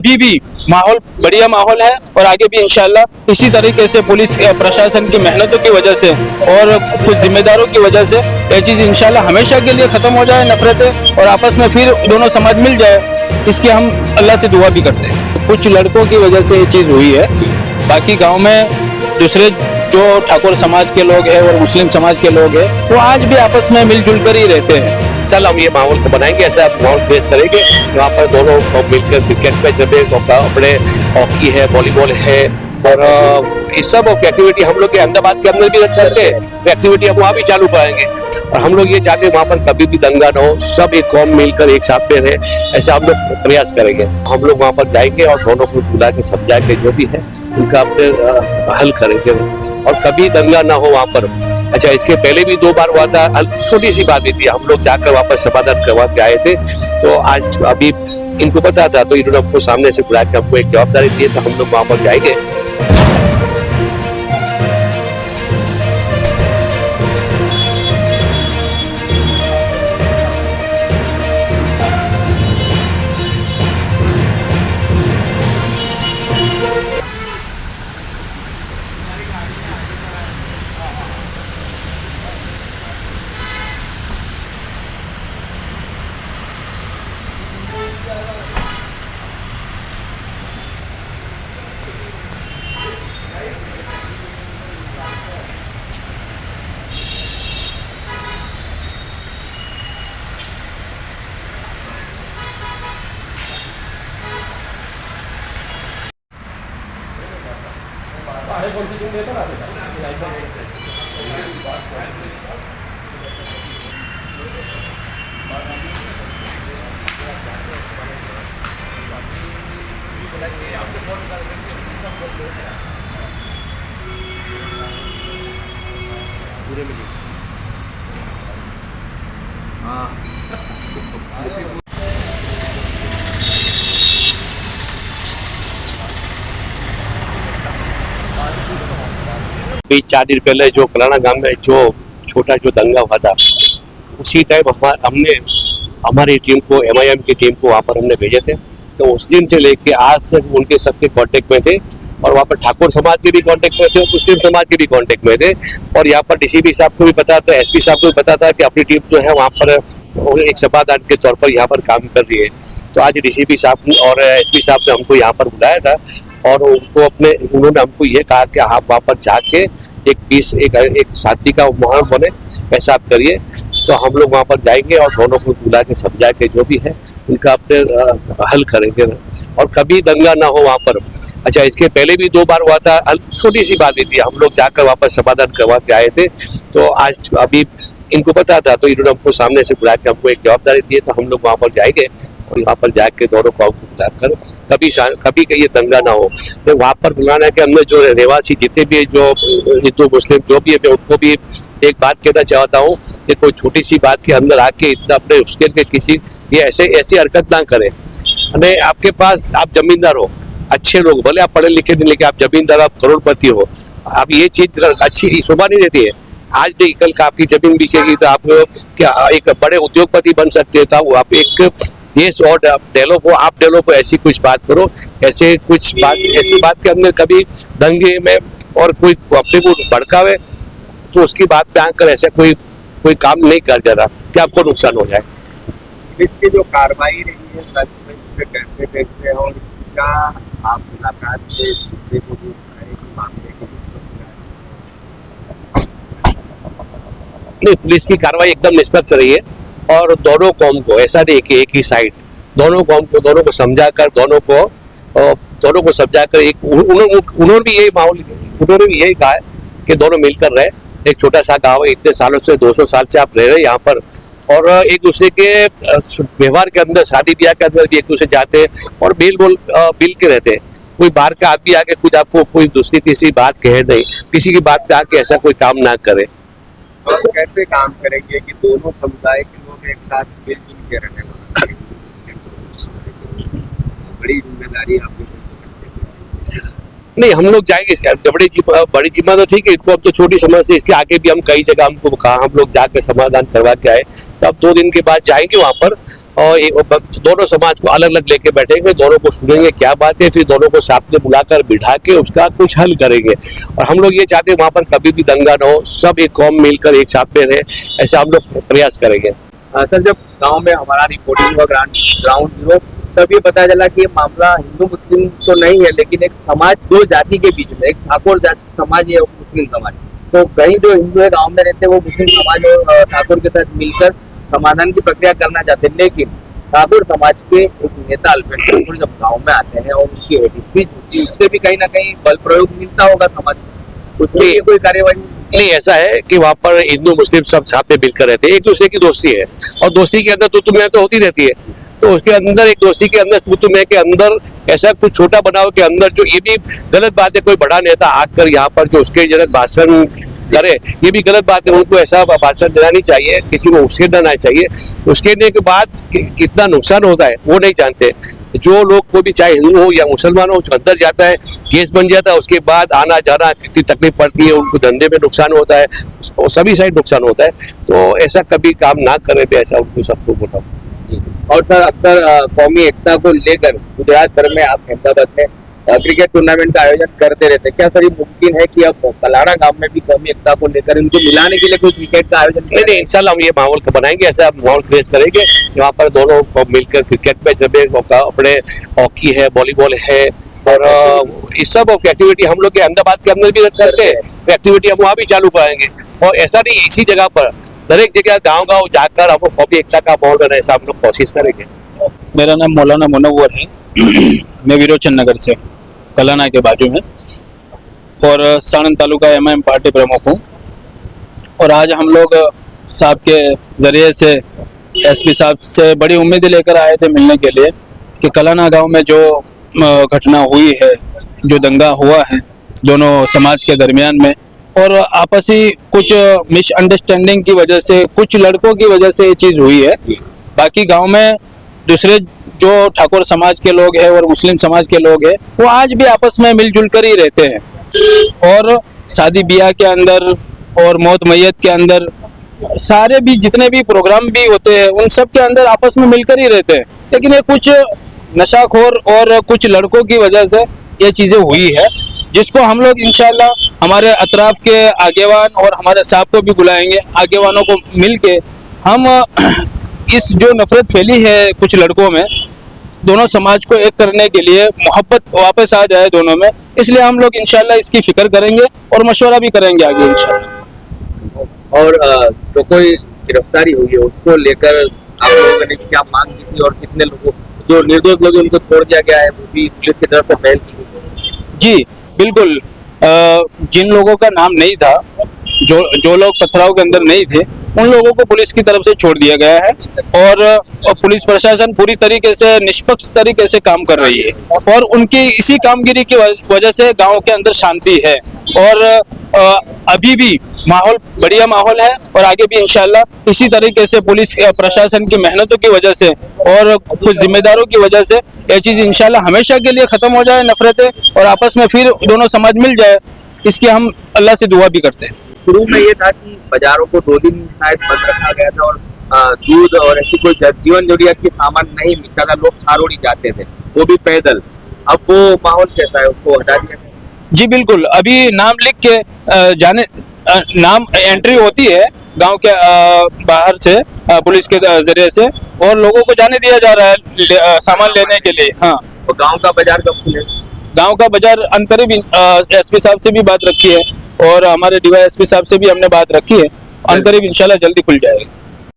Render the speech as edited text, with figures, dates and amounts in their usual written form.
अभी भी माहौल बढ़िया माहौल है और आगे भी इंशाल्लाह इसी तरीके से पुलिस प्रशासन की मेहनतों की वजह से और कुछ जिम्मेदारों की वजह से ये चीज़ इंशाल्लाह हमेशा के लिए ख़त्म हो जाए, नफरतें, और आपस में फिर दोनों समाज मिल जाए। इसकी हम अल्लाह से दुआ भी करते हैं। कुछ लड़कों की वजह से ये चीज़ हुई है, बाकी गाँव में दूसरे जो ठाकुर समाज के लोग हैं और मुस्लिम समाज के लोग हैं वो आज भी आपस में मिलजुल कर ही रहते हैं। सल हम ये माहौल को बनाएंगे, ऐसा माहौल फेस करेंगे वहाँ पर दोनों मिलकर क्रिकेट मैच अपने हॉकी है, वॉलीबॉल है और ये सब एक्टिविटी हम लोग के अहमदाबाद के अंदर भी करते हैं। एक्टिविटी हम वहाँ भी चालू पाएंगे और हम लोग ये चाहते हैं वहाँ पर कभी भी दंगा ना हो, सब एक कौम मिलकर एक साथ में रहे, ऐसा हम लोग प्रयास करेंगे। हम लोग वहाँ पर जाएंगे और दोनों को बुला के समझा के जो भी है उनका अपने हल करेंगे और कभी दंगा ना हो वहाँ पर। अच्छा, इसके पहले भी 2 बार हुआ था, छोटी सी बात थी, हम लोग जाकर वापस समाधान करवा के आए थे। तो आज अभी इनको पता था तो इन्होंने हमको सामने से बुला के हमको एक जवाबदारी दी, तो हम लोग वहाँ पर जाएंगे। अभी 4 दिन पहले जो फलाना गांव में जो छोटा जो दंगा हुआ था, उसी टाइम हमने हमारी टीम को, MIM की टीम को वहाँ पर हमने भेजे थे। तो उस दिन से लेके आज तक उनके सबके कांटेक्ट में थे और वहाँ पर ठाकुर समाज के भी कांटेक्ट में थे और मुस्लिम समाज के भी कांटेक्ट में थे। और यहाँ पर DCP साहब को भी पता था, SP साहब को भी पता था कि अपनी टीम जो है वहाँ पर एक समाधान के तौर पर यहाँ पर काम कर रही है। तो आज DCP साहब और SP साहब ने हमको यहाँ पर बुलाया था और उन्होंने हमको ये कहा कि आप वहाँ पर जाके एक शांति का माहौल बने, ऐसा आप करिए। तो हम लोग वहाँ पर जाएंगे और दोनों को बुला के समझा के जो भी है उनका अपने हल करेंगे और कभी दंगा ना हो वहाँ पर। अच्छा, इसके पहले भी 2 बार हुआ था, छोटी सी बात थी, हम लोग जाकर वापस समाधान करवा के आए थे। तो आज अभी इनको पता था तो इन्होंने हमको सामने से बुला के हमको एक जवाबदारी दी, तो हम लोग वहाँ पर जाएंगे और वहाँ पर जाके दोनों को बुलाकर कभी ये दंगा ना हो। तो वहाँ पर बुलाना के हमने जो रहवासी जितने भी जो हिंदू मुस्लिम जो भी है, मैं उनको भी एक बात कहना चाहता हूँ कि कोई छोटी सी बात के अंदर आके इतना अपने उसके लिए किसी ये ऐसी हरकत ना करें। हमें आपके पास आप जमींदार हो, अच्छे लोग, भले आप पढ़े लिखे नहीं, लेकिन आप जमींदार, आप करोड़पति हो, आप ये चीज अच्छी शोभा नहीं देती है। आज भी कल का आपकी जमीन बिकेगी तो आप क्या एक बड़े उद्योगपति बन सकते थे। आप एक देश और डेवलप हो, आप डेवलप हो, ऐसी कुछ बात करो। ऐसी बात के अंदर कभी दंगे में और कोई अपने को भड़कावे तो उसकी बात पे आकर ऐसा कोई काम नहीं कर जाता कि आपको नुकसान हो जाए। इसकी जो कार्रवाई रही है सर, उसे कैसे देखते हैं और क्या आप मुलाकात के इस मुद्दे को भी उठाए कि मामले की नहीं, पुलिस की कार्रवाई एकदम निष्पक्ष रही है और दोनों कौम को, ऐसा नहीं कि एक ही साइड, दोनों कौम को, दोनों को समझाकर उन्होंने भी यही कहा है कि दोनों मिलकर रहे। एक छोटा सा गाँव है, इतने सालों से 200 साल से आप रह रहे हैं यहाँ पर और एक दूसरे के व्यवहार के अंदर, शादी ब्याह के अंदर भी एक दूसरे जाते हैं और मिल के रहते हैं। कोई बाहर का आदमी आके कुछ आपको कोई दूसरी तीसरी बात कहे नहीं, किसी की बात पे आके ऐसा कोई काम ना करे। और कैसे काम करेंगे कि दोनों समुदाय के लोग एक साथ मिलजुल के रहने वाले, बड़ी जिम्मेदारी आपको नहीं, हम लोग जाएंगे। इसका बड़ी जिम्मा तो ठीक है, इनको अब तो छोटी समस्या, इसके आगे भी हम कई जगह हमको कहा, हम लोग जाकर समाधान करवा के आए। तो अब 2 दिन के बाद जाएंगे वहाँ पर और दोनों समाज को अलग अलग लेके बैठेंगे, दोनों को सुनेंगे क्या बात है, फिर दोनों को साथ में बुलाकर बिठा के उसका कुछ हल करेंगे। और हम लोग ये चाहते हैं वहाँ पर कभी भी दंगा ना हो, सब एक कौम मिलकर एक साथ में रहे, ऐसा हम लोग प्रयास करेंगे। सर, जब गांव में हमारा रिपोर्टिंग हुआ ग्राउंड जीरो, तब ये पता चला कि ये मामला हिंदू मुस्लिम तो नहीं है, लेकिन एक समाज, दो जाति के बीच में, एक ठाकुर जाति समाज है और मुस्लिम समाज। तो कहीं जो हिंदू है गांव में रहते हैं वो मुस्लिम समाज और ठाकुर के साथ मिलकर समाधान की प्रक्रिया करना चाहते हैं, लेकिन ठाकुर समाज के एक नेता अल्पेश ठाकुर जब गांव में आते हैं और उनकी स्पीच होती है, उससे भी कहीं ना कहीं बल प्रयोग मिलता होगा समाज, उसमें ये कोई कार्यवाही नहीं। ऐसा है कि वहाँ पर हिंदू मुस्लिम सब साथ में मिलकर रहते हैं, एक दूसरे की दोस्ती है, और दोस्ती के अंदर तू मैं तो होती रहती है। तो उसके अंदर एक दोस्ती के अंदर तू मैं के अंदर ऐसा कुछ छोटा बनाव के अंदर, जो ये भी गलत बात है, कोई बड़ा नेता आकर यहाँ पर जो उसके जनक भाषण करे, ये भी गलत बात है। उनको ऐसा भाषण देना नहीं चाहिए, किसी को उस्केरना चाहिए। उस्केरने के बाद कितना नुकसान होता है वो नहीं जानते। जो लोग को भी, चाहे हिंदू हो या मुसलमान हो, जो अंदर जाता है केस बन जाता है, उसके बाद आना जाना कितनी तकलीफ पड़ती है, उनको धंधे में नुकसान होता है, और सभी साइड नुकसान होता है। तो ऐसा कभी काम ना करे, ऐसा उनको सबको बोला। और सर, अक्सर कौमी एकता को लेकर गुजरात भर में आप अहमदाबाद में क्रिकेट टूर्नामेंट का आयोजन करते रहते हैं, क्या सर ये मुमकिन है कि अब कलाड़ा गांव में भी कौमी एकता को लेकर इनको मिलाने के लिए कोई क्रिकेट का आयोजन? नहीं, इंशाल्लाह हम ये माहौल बनाएंगे, ऐसा माहौल क्रिएट करेंगे वहाँ पर दोनों को मिलकर क्रिकेट मैच, अपने हॉकी है, वॉलीबॉल है, और इस सब एक्टिविटी हम लोग के अहमदाबाद के अंदर भी करते हैं। एक्टिविटी हम वहाँ भी चालू कराएंगे, और ऐसा नहीं इसी जगह पर, हर एक जगह गाँव जाकर हम कौमी एकता का माहौल बनाए, ऐसा हम लोग कोशिश करेंगे। मेरा नाम मौलाना मुनव्वर है। मैं विरोचन नगर से, कलाना के बाजू में, और साणंद तालुका एमआईएम पार्टी प्रमुख हूँ। और आज हम लोग साहब के जरिए से, एसपी साहब से बड़ी उम्मीदें लेकर आए थे मिलने के लिए, कि कलाना गांव में जो घटना हुई है, जो दंगा हुआ है दोनों समाज के दरमियान में, और आपसी कुछ मिसअंडरस्टैंडिंग की वजह से, कुछ लड़कों की वजह से ये चीज़ हुई है। बाकी गांव में दूसरे जो ठाकुर समाज के लोग हैं और मुस्लिम समाज के लोग हैं, वो आज भी आपस में मिलजुल कर ही रहते हैं। और शादी ब्याह के अंदर और मौत मैयत के अंदर, सारे भी जितने भी प्रोग्राम भी होते हैं, उन सब के अंदर आपस में मिलकर ही रहते हैं। लेकिन ये कुछ नशाखोर और कुछ लड़कों की वजह से ये चीज़ें हुई है, जिसको हम लोग इंशाल्लाह हमारे अतराफ के आगेवान और हमारे साहब को भी बुलाएंगे, आगेवानों को मिल के हम इस जो नफरत फैली है कुछ लड़कों में, दोनों समाज को एक करने के लिए, मोहब्बत वापस आ जाए दोनों में, इसलिए हम लोग इंशाल्लाह इसकी फिक्र करेंगे और मशवरा भी करेंगे आगे इंशाल्लाह। और जो कोई गिरफ्तारी हुई है उसको लेकर आप लोगों ने क्या मांग की थी, और कितने लोगों, जो निर्दोष लोग उनको छोड़ दिया गया है, वो भी पुलिस की तरफ से पहल की गई? जी बिल्कुल, जिन लोगों का नाम नहीं था, जो लोग पथराव के अंदर नहीं थे, उन लोगों को पुलिस की तरफ से छोड़ दिया गया है। और पुलिस प्रशासन पूरी तरीके से निष्पक्ष तरीके से काम कर रही है, और उनकी इसी कामगिरी की वजह से गांव के अंदर शांति है। और अभी भी माहौल बढ़िया माहौल है, और आगे भी इंशाल्लाह इसी तरीके से पुलिस प्रशासन की मेहनतों की वजह से और कुछ जिम्मेदारों की वजह से ये चीज़ इंशाल्लाह हमेशा के लिए ख़त्म हो जाए, नफरतें, और आपस में फिर दोनों समाज मिल जाए, इसकी हम अल्लाह से दुआ भी करते हैं। शुरू में ये था कि बाजारों को 2 दिन शायद बंद रखा गया था, और दूध और ऐसी कोई जीवन जरूरियात के सामान नहीं मिलता था, लोग छारोड़ी जाते थे, वो भी पैदल। अब वो माहौल कैसा है, उसको हटा दिया गया? जी बिल्कुल, अभी नाम लिख के जाने, नाम एंट्री होती है गांव के बाहर से पुलिस के जरिए से, और लोगों को जाने दिया जा रहा है सामान लेने के लिए। हाँ, तो गांव का बाजार कब खुले? गांव का बाजार अंतरिम एसपी साहब से भी बात रखी है, और हमारे डीवाईएसपी साहब से भी हमने बात रखी है, अंतरिम इंशाल्लाह जल्दी खुल जाएगा।